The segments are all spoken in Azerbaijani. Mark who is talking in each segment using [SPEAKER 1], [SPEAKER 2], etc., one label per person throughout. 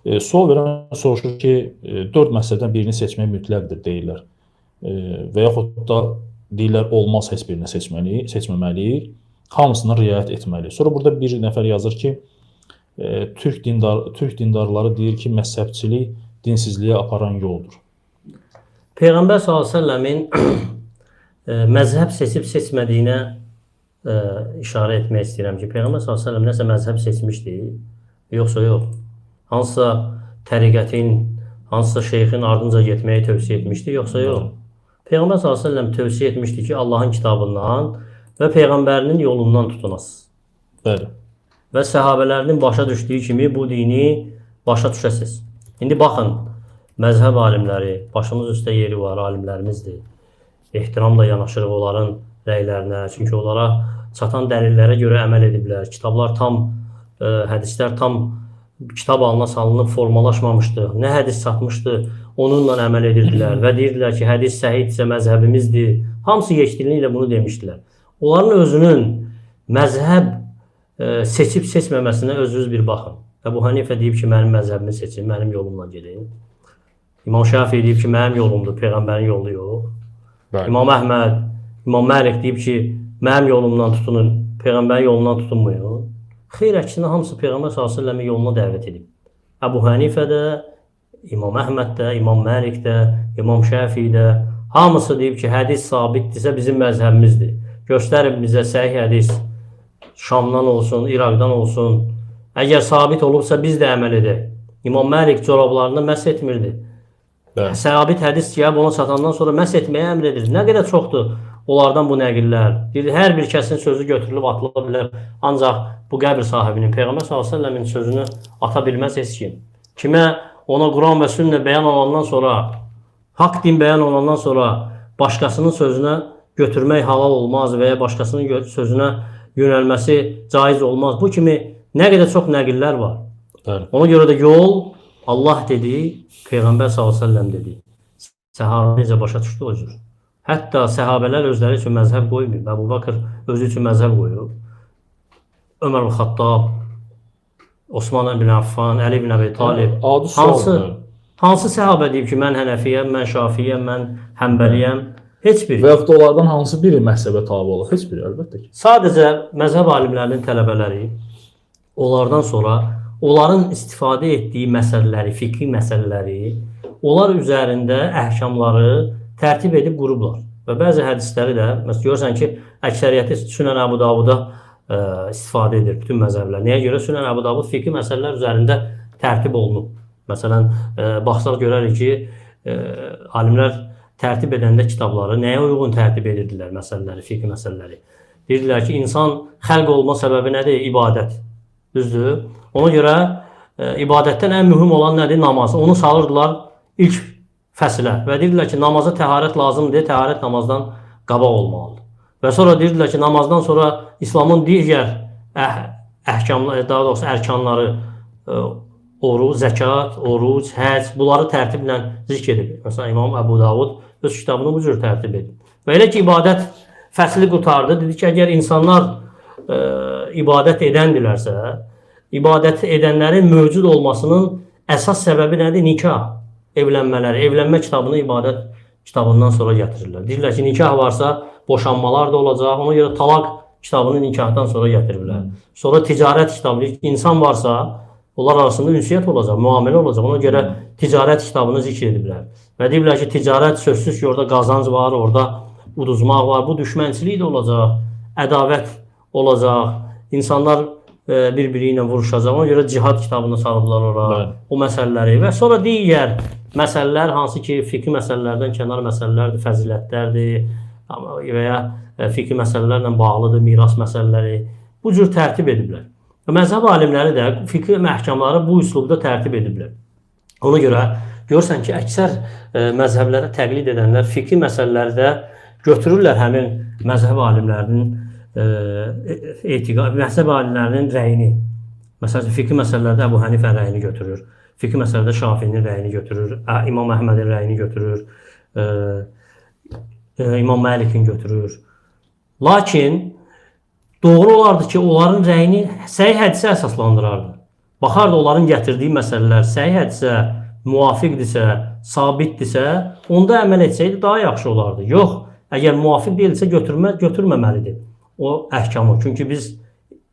[SPEAKER 1] Sual verən soruşur ki, 4 məsələdən birini seçmək mütləqdir deyirlər. Və yaxud da deyirlər olmaz heç birini seçməməliyik, hamısına riayət etməliyik. Sonra burada bir nəfər yazır ki, Türk dindarları deyir ki, məzhəbçilik dinsizliyə aparan yoldur.
[SPEAKER 2] Peyğəmbər s.ə.v-in məzhəb seçib seçmədiyinə işarə etmək istəyirəm ki, Peyğəmbər s.ə.v nəsə məzhəb seçmişdi, yoxsa yox. Hansısa təriqətin, hansısa şeyxin ardınca getməyi tövsiyə etmişdi, yoxsa yox. Peyğəmbər s.ə.v tövsiyə etmişdi ki, Allahın kitabından və Peyğəmbərinin yolundan tutunasınız.
[SPEAKER 1] Bəli.
[SPEAKER 2] Və səhabələrinin başa düşdüyü kimi bu dini başa düşəsiniz. İndi baxın, məzhəb alimləri, başımız üstə yeri var, alimlərimizdir. Ehtiramla yanaşırıq onların rəylərinə, çünki onlara çatan dəlillərə görə əməl ediblər. Kitablar tam, hədislər tam kitab alına salınıb formalaşmamışdı. Nə hədis çatmışdı, onunla əməl edirdilər və deyirdilər ki, hədis səhidsə məzhəbimizdir. Hamısı yekdilliklə bunu demişdilər. Onların özünün məzhəb seçib seçməməsinə özünüz bir baxın. Əbu Hanifə deyib ki, mənim məzhəbimi seçin, mənim yolumla gedin. İmam Şafii deyib ki, mənim yolumdur, Peyğəmbərin yolu yox. Bəli. İmam Əhməd, İmam Məlik deyib ki, mənim yolumdan tutunun, Peyğəmbərin yolundan tutunmayın. Xeyr, əksinə hamısı Peyğəmbər s.ə.v-in yoluna dəvət edib. Əbu Hanifə də, İmam Əhməd də, İmam Məlik də, İmam Şafii də, hamısı deyib ki, hədis sabitdirsə bizim məzhəbimizdir. Göstərin bizə səhih hədis, Şamdan olsun, İraqdan olsun. Əgər sabit olubsa biz də əməl edək. İmam Məlik corablarını məhz etmirdi. Sabit hədis gəlib ona çatandan sonra məhz etməyə əmr edir. Nə qədər çoxdur onlardan bu nəqillər. Hər bir kəsin sözü götürülüb atıla bilər. Ancaq bu qəbir sahibinin, Peyğəmbər s.ə.v-in sözünü ata bilməz heç kim. Kimə ona Quran və sünnə bəyan olandan sonra, haqq din bəyan olandan sonra başqasının sözünə götürmək halal olmaz və ya başqasının sözünə yönəlməsi caiz olmaz. Bu kimi nə qədər çox nəqillər var. Bəli. Ona görə də yol Allah dedi, Peyğəmbər s.ə.v dedi. Səhabə necə başa düşdü o cür. Hətta səhabələr özləri üçün məzhəb qoymuyor. Əbu Bakır özü üçün məzhəb qoyub. Ömər ibn Xattab, Osman ibn Affan, Əli ibn Əbi Talib. Hansı səhabə deyib ki, mən Hənəfiyəm, mən Şafiyəm, mən Həmbəliyəm? Heç biri.
[SPEAKER 1] Və yaxud da onlardan hansı biri məhzəbə tabi olur? Heç biri, əlbəttə ki.
[SPEAKER 2] Sadəcə məzhəb alimlərinin tələbələri onlardan sonra onların istifadə etdiyi məsələləri, fikri məsələləri, onlar üzərində əhkamları tərtib edib qurublar. Və bəzi hədisləri də, məsələn, görürsən ki, əksəriyyəti Sünən Əbu Davuda istifadə edir bütün məzhəblər. Nəyə görə? Sünən Əbu Davud fikri məsələlər üzərində tərtib olunub. Məsələn, baxsaq görərik ki, alimlər tərtib edəndə kitabları nəyə uyğun tərtib edirdilər məsələləri, fikri məsələləri. Deyirdilər ki, insan xəlq olma səbəbi nədir? İbadət. Düzdür? Ona görə ibadətdən ən mühüm olan nədir? Namaz. Onu salırdılar ilk fəsilə və deyirdilər ki, namaza təharət lazımdır, təharət namazdan qabaq olmalıdır. Və sonra deyirdilər ki, namazdan sonra İslamın digər əhkamları, daha doğrusu ərkanları, oruc, zəkat, oruc, həc, bunları tərtiblə zikr edib. Məsələn, İmam Əbu Davud öz kitabını bu cür tərtib edib. Və elə ki, ibadət fəsli qutardı. Dedi ki, əgər insanlar ibadət edəndilərsə, ibadət edənlərin mövcud olmasının əsas səbəbi nədir? Nikah, evlənmələri. Evlənmə kitabını ibadət kitabından sonra gətirirlər. Deyirlər ki, nikah varsa boşanmalar da olacaq. Ona görə talaq kitabını nikahdan sonra gətirirlər. Sonra ticarət kitabı, insan varsa onlar arasında ünsiyyət olacaq, müamilə olacaq. Ona görə ticarət kitabını zikr ediblər. Və deyiblər ki, ticarət sözsüz ki, orada qazanc var, orada uduzmaq var. Bu düşmənçilik də olacaq, ədavət olacaq. İnsanlar bir-biri ilə vuruşacaq. Ona görə cihad kitabını salıblar ora, o məsələləri. Və sonra digər məsələlər, hansı ki, fikri məsələlərdən kənar məsələlərdir, fəzilətlərdir və ya fikri məsələlərlə bağlıdır, miras məsələləri. Bu cür tərtib ediblər. Məzhəb alimləri də fikri məhkamları bu üslubda tərtib ediblər. Ona görə görürsən ki, əksər məzhəblərə təqlid edənlər fikri məsələlərdə götürürlər həmin məzhəb alimlərinin məzhəb alimlərinin rəyini. Məsələn, fikri məsələlərdə Əbu Hənifə rəyini götürür. Fikri məsələdə Şafinin rəyini götürür. İmam Əhmədin rəyini götürür. İmam Məlikin götürür. Lakin doğru olardı ki, onların rəyini səhih hədisə əsaslandırardı. baxardı onların gətirdiyi məsələlər səhihdirsə, müvafiqdirsə, sabitdirsə, onda əməl etsəydi daha yaxşı olardı. Yox, əgər müvafiq deyilsə götürməməlidir o əhkamı. Çünki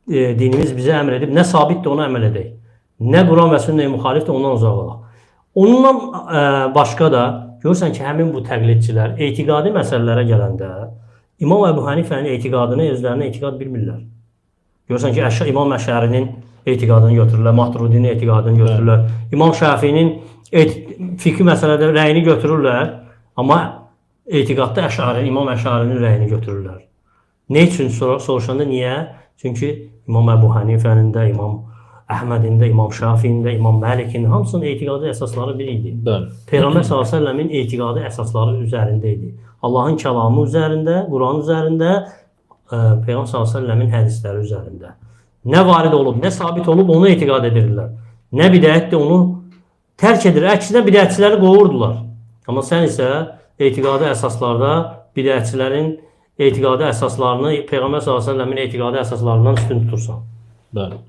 [SPEAKER 2] dinimiz bizə əmr edib, nə sabitdir ona əməl edək. Nə Quran və sünnəyə müxalifdir ondan uzaq olaq. Ondan başqa da görürsən ki, həmin bu təqlidçilər etiqadi məsələlərə gələndə İmam Əbu Hanifənin etiqadını özlərinə etiqad bilmirlər. Görürsən ki, İmam Əşərinin etiqadını götürürlər, Maturidinin etiqadını götürürlər. İmam Şafinin fikri məsələdə rəyini götürürlər, amma etiqadda İmam Əşərinin rəyini götürürlər. Ne üçün soruşanda niyə? Çünki İmam Əbu Hanifənin də, İmam Əhmədin də, İmam Şafinin də, İmam Məlikin hamısının etiqadi əsasları bir idi. Peyğəmbər s.ə.v-in etiqadi əsasları üzərində idi. Allahın kəlamı üzərində, Quran üzərində, Peyğəmbər s.ə.v-in hədisləri üzərində. Nə varid olub, nə sabit olub onu etiqad edirlər. Nə bidətdir onu tərk edir. Əksinə bidətçiləri qovurdular. Amma sən isə etiqadi əsaslarda bidətçilərin etiqadi əsaslarını Peyğəmbər s.ə.v-in etiqadi əsaslarından üstün tutursan.
[SPEAKER 1] Bəli.